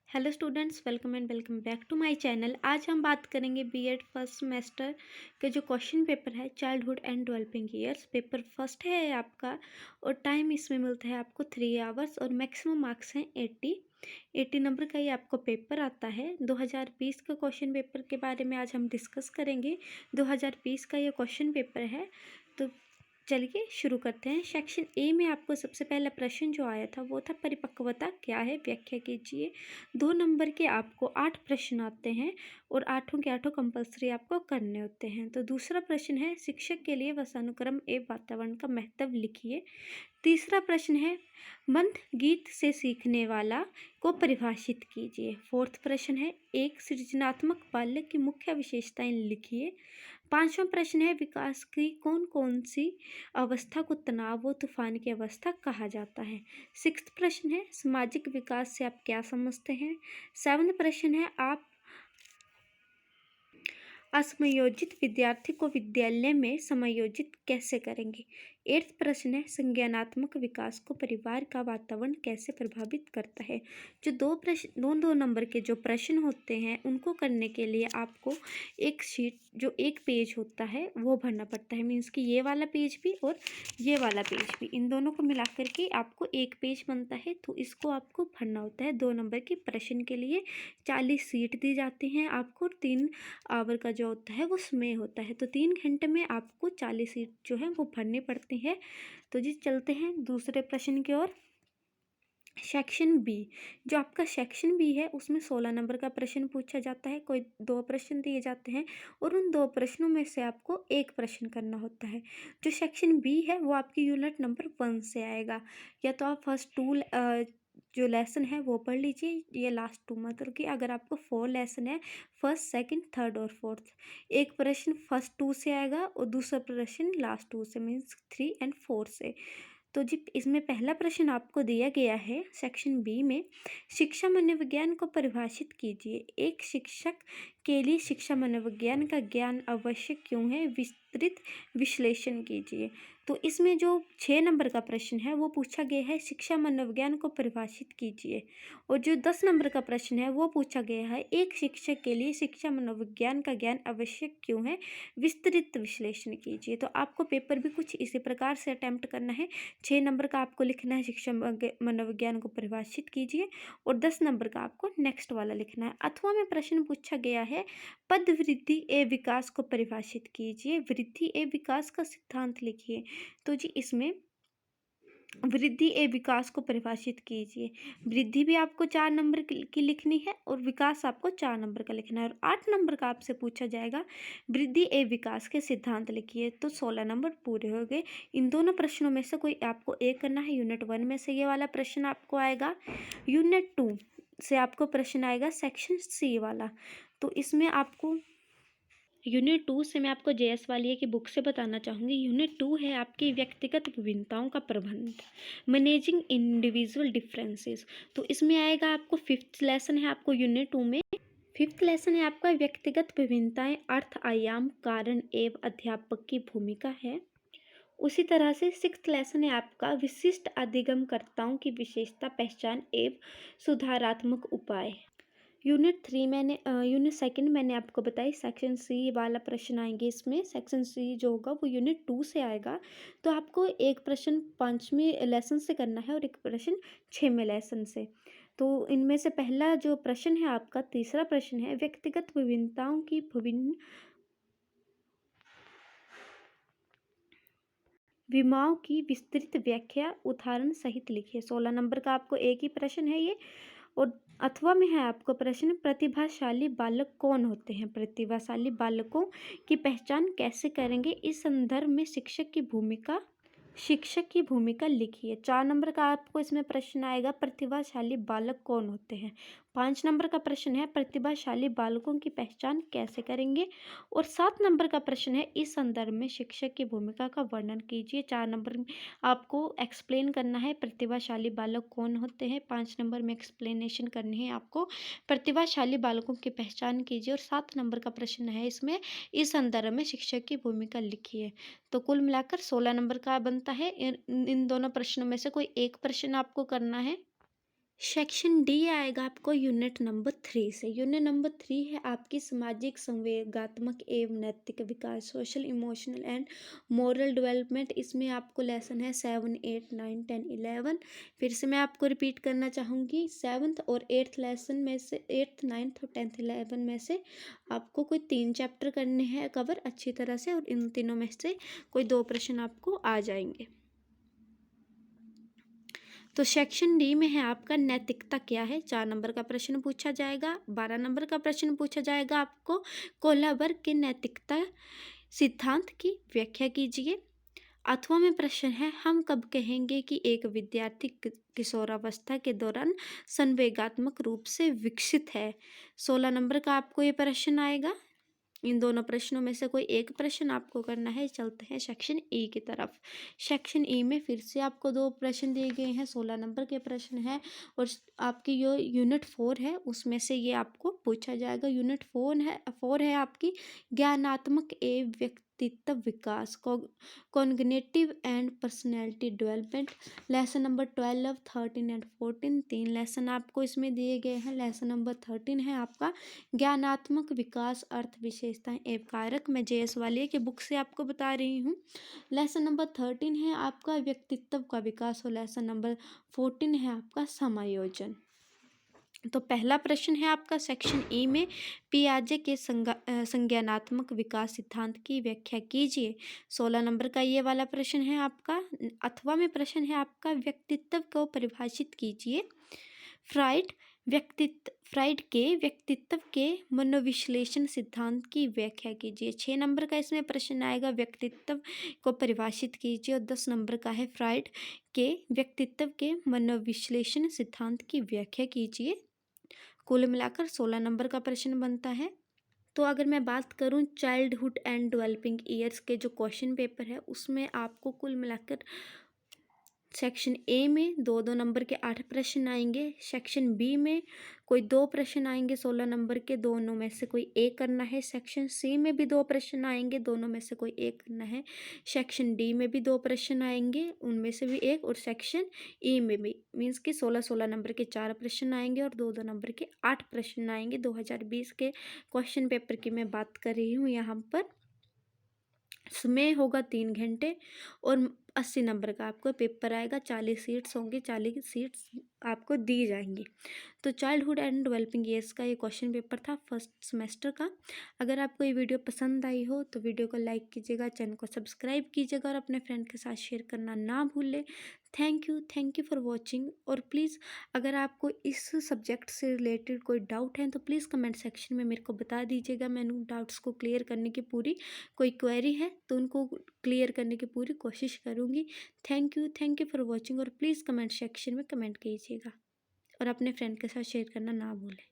Hello students, welcome and welcome back to my channel. आज हम बात करेंगे बीएड फर्स्ट सेमेस्टर के जो क्वेश्चन पेपर है childhood and developing years. Paper first है आपका और टाइम इसमें मिलता है आपको 3 आवर्स और मैक्सिमम मार्क्स हैं 80 नंबर का ये आपको पेपर आता है। 2020 का क्वेश्चन पेपर के बारे में आज हम डिस्कस करेंगे। 2020 का ये क्वेश्चन पेपर है, तो चलिए शुरू करते हैं। सेक्शन ए में आपको सबसे पहला प्रश्न जो आया था वो था परिपक्वता क्या है, व्याख्या कीजिए। 2 नंबर के आपको 8 प्रश्न आते हैं और आठों के आठों कंपल्सरी आपको करने होते हैं। तो दूसरा प्रश्न है शिक्षक के लिए वसानुक्रम एवं वातावरण का महत्व लिखिए। तीसरा प्रश्न है मंद गीत से सीखने वाला को परिभाषित कीजिए। फोर्थ प्रश्न है एक सृजनात्मक बालक की मुख्य विशेषताएं लिखिए। पांचवा प्रश्न है विकास की कौन कौन सी अवस्था को तनाव व तूफान की अवस्था कहा जाता है। सिक्स्थ प्रश्न है सामाजिक विकास से आप क्या समझते हैं। सेवन्थ प्रश्न है आप असमयोजित विद्यार्थी को विद्यालय में समायोजित कैसे करेंगे। एट्थ प्रश्न है संज्ञानात्मक विकास को परिवार का वातावरण कैसे प्रभावित करता है। जो दो नंबर के जो प्रश्न होते हैं उनको करने के लिए आपको एक शीट जो एक पेज होता है वो भरना पड़ता है। मीन्स कि ये वाला पेज भी और ये वाला पेज भी, इन दोनों को मिला करके आपको एक पेज बनता है, तो इसको आपको भरना होता है। 2 नंबर के प्रश्न के लिए 40 सीट दी जाती हैं आपको। 3 आवर का जो होता है वो समय होता है, तो 3 घंटे में आपको 40 सीट जो है वो भरनी पड़ती है। तो जी चलते हैं दूसरे प्रश्न की ओर। सेक्शन बी, जो आपका सेक्शन बी है उसमें 16 नंबर का प्रश्न पूछा जाता है। कोई 2 प्रश्न दिए जाते हैं और उन 2 प्रश्नों में से आपको एक प्रश्न करना होता है। जो सेक्शन बी है वो आपकी यूनिट नंबर 1 से आएगा। या तो आप फर्स्ट 2 जो लेसन है वो पढ़ लीजिए, ये लास्ट 2, मतलब कि अगर आपको 4 लेसन है, फर्स्ट सेकंड थर्ड और फोर्थ, एक प्रश्न फर्स्ट 2 से आएगा और दूसरा प्रश्न लास्ट 2 से, मीन्स 3 एंड 4 से। तो जी इसमें पहला प्रश्न आपको दिया गया है सेक्शन बी में, शिक्षा मनोविज्ञान को परिभाषित कीजिए। एक शिक्षक के लिए शिक्षा मनोविज्ञान का ज्ञान आवश्यक क्यों है, विस्तृत विश्लेषण कीजिए। तो इसमें जो 6 नंबर का प्रश्न है वो पूछा गया है शिक्षा मनोविज्ञान को परिभाषित कीजिए, और जो 10 नंबर का प्रश्न है वो पूछा गया है एक शिक्षक के लिए शिक्षा मनोविज्ञान का ज्ञान आवश्यक क्यों है, विस्तृत विश्लेषण कीजिए। तो आपको पेपर भी कुछ इसी प्रकार से अटेम्प्ट करना है। 6 नंबर का आपको लिखना है शिक्षा मनोविज्ञान को परिभाषित कीजिए, और 10 नंबर का आपको नेक्स्ट वाला लिखना है। अथवा में प्रश्न पूछा गया है पद वृद्धि एवं विकास को परिभाषित कीजिए, वृद्धि एवं विकास का सिद्धांत लिखिए। तो जी इसमें वृद्धि एवं विकास को परिभाषित कीजिए। वृद्धि भी आपको 4 नंबर की लिखनी है और विकास आपको 4 नंबर का लिखना है। और 8 नंबर का आपसे पूछा जाएगा वृद्धि एवं विकास के सिद्धांत लिखिए। तो 16 नंबर पूरे हो गए। इन दोनों प्रश्नों में से कोई आपको एक करना है। यूनिट 1 में से ये वाला प्रश्न आपको आएगा, यूनिट 2 से आपको प्रश्न आएगा सेक्शन सी वाला। तो इसमें आपको यूनिट 2 से मैं आपको जेएस वाली की बुक से बताना चाहूँगी। यूनिट 2 है आपकी व्यक्तिगत विभिन्नताओं का प्रबंध, मैनेजिंग इंडिविजुअल डिफरेंसेस। तो इसमें आएगा आपको 5th लेसन है आपको यूनिट 2 में। 5th लेसन है आपका व्यक्तिगत विभिन्नताएं, अर्थ, आयाम, कारण एवं अध्यापक की भूमिका है। उसी तरह से 6th लेसन है आपका विशिष्ट अधिगमकर्ताओं की विशेषता, पहचान एवं सुधारात्मक उपाय। यूनिट 2 मैंने आपको बताई। सेक्शन सी वाला प्रश्न आएंगे इसमें। सेक्शन सी जो होगा वो यूनिट 2 से आएगा। तो आपको एक प्रश्न 5वें लेसन से करना है और एक प्रश्न 6वें लेसन से। तो इनमें से पहला जो प्रश्न है आपका तीसरा प्रश्न है व्यक्तिगत विभिन्नताओं की विमाओं की विस्तृत व्याख्या उदाहरण सहित लिखिए। 16 नंबर का आपको एक ही प्रश्न है ये। और अथवा में है आपको प्रश्न प्रतिभाशाली बालक कौन होते हैं, प्रतिभाशाली बालकों की पहचान कैसे करेंगे, इस संदर्भ में शिक्षक की भूमिका लिखिए। 4 नंबर का आपको इसमें प्रश्न आएगा प्रतिभाशाली बालक कौन होते हैं। 5 नंबर का प्रश्न है प्रतिभाशाली बालकों की पहचान कैसे करेंगे, और 7 नंबर का प्रश्न है इस संदर्भ में शिक्षक की भूमिका का वर्णन कीजिए। 4 नंबर में आपको एक्सप्लेन करना है प्रतिभाशाली बालक कौन होते हैं। 5 नंबर में एक्सप्लेनेशन करनी है आपको प्रतिभाशाली बालकों की पहचान कीजिए, और 7 नंबर का प्रश्न है इसमें इस संदर्भ में शिक्षक की भूमिका लिखिए। तो कुल मिलाकर 16 नंबर का बनता है। इन दोनों प्रश्नों में से कोई एक प्रश्न आपको करना है। सेक्शन डी आएगा आपको यूनिट नंबर 3 से। यूनिट नंबर 3 है आपकी सामाजिक, संवेगात्मक एवं नैतिक विकास, social, emotional and moral development. इसमें आपको लेसन है 7, 8, 9, 10, 11। फिर से मैं आपको रिपीट करना चाहूँगी, 7th और 8th लेसन में से 8th, 9th और 10th 11 में से आपको कोई 3 चैप्टर करने हैं कवर अच्छी तरह से, और इन तीनों में से कोई 2 प्रश्न आपको आ जाएंगे। तो सेक्शन डी में है आपका नैतिकता क्या है, 4 नंबर का प्रश्न पूछा जाएगा। 12 नंबर का प्रश्न पूछा जाएगा आपको, कोहलबर्ग के नैतिकता सिद्धांत की व्याख्या कीजिए। 8वां में प्रश्न है, हम कब कहेंगे कि एक विद्यार्थी किशोरावस्था के दौरान संवेगात्मक रूप से विकसित है। 16 नंबर का आपको ये प्रश्न आएगा। इन दोनों प्रश्नों में से कोई एक प्रश्न आपको करना है। चलते हैं सेक्शन ई की तरफ। सेक्शन ई में फिर से आपको 2 प्रश्न दिए गए हैं, 16 नंबर के प्रश्न है, और आपकी जो यूनिट 4 है उसमें से ये आपको पूछा जाएगा। यूनिट 4 है आपकी ज्ञानात्मक एवं व्यक्तित्व विकास, cognitive and personality development. Lesson number 12, 13 and 14, 3 lesson आपको इसमें दिए गए हैं। लेसन नंबर 13 है आपका ज्ञानात्मक विकास, अर्थ, विशेषताएं एवं कारक। मैं जेएस वालिया की बुक से आपको बता रही हूँ। लेसन नंबर 13 है आपका व्यक्तित्व का विकास, और लेसन नंबर 14 है आपका समायोजन। तो पहला प्रश्न है आपका सेक्शन ई में, पियाजे के संज्ञानात्मक विकास सिद्धांत की व्याख्या कीजिए। 16 नंबर का ये वाला प्रश्न है आपका। 8वां में प्रश्न है आपका, व्यक्तित्व को परिभाषित कीजिए। फ्राइड के व्यक्तित्व के मनोविश्लेषण सिद्धांत की व्याख्या कीजिए। 6 नंबर का इसमें प्रश्न आएगा, व्यक्तित्व को परिभाषित कीजिए। और 10 नंबर का है, फ्राइड के व्यक्तित्व के मनोविश्लेषण सिद्धांत की व्याख्या कीजिए। कुल मिलाकर 16 नंबर का प्रश्न बनता है। तो अगर मैं बात करूं चाइल्डहुड एंड डेवलपिंग ईयर्स के जो क्वेश्चन पेपर है, उसमें आपको कुल मिलाकर सेक्शन ए में 2-2 नंबर के 8 प्रश्न आएंगे। सेक्शन बी में कोई 2 प्रश्न आएंगे 16 नंबर के, दोनों में से कोई एक करना है। सेक्शन सी में भी 2 प्रश्न आएंगे, दोनों में से कोई एक करना है। सेक्शन डी में भी 2 प्रश्न आएंगे, उनमें से भी एक। और सेक्शन ई में भी, मीन्स कि 16-16 नंबर के 4 प्रश्न आएंगे और 2-2 नंबर के 8 प्रश्न आएंगे। 2020 के क्वेश्चन पेपर की मैं बात कर रही हूँ यहाँ पर। समय होगा 3 घंटे और 80 नंबर का आपको पेपर आएगा। 40 सीट्स होंगी, 40 सीट्स आपको दी जाएंगी। तो चाइल्डहुड एंड डेवलपिंग ईयर्स का ये क्वेश्चन पेपर था फर्स्ट सेमेस्टर का। अगर आपको ये वीडियो पसंद आई हो तो वीडियो को लाइक कीजिएगा, चैनल को सब्सक्राइब कीजिएगा और अपने फ्रेंड के साथ शेयर करना ना भूलें। Thank you for watching. और प्लीज़ अगर आपको इस सब्जेक्ट से रिलेटेड कोई डाउट है तो प्लीज़ कमेंट सेक्शन में मेरे को बता दीजिएगा। मैं उन डाउट्स को क्लियर करने की पूरी, कोई क्वेरी है तो उनको क्लियर करने की पूरी कोशिश करूँगी। Thank you for watching. और प्लीज़ कमेंट सेक्शन में कमेंट कीजिएगा और अपने फ्रेंड के साथ शेयर करना ना भूलें।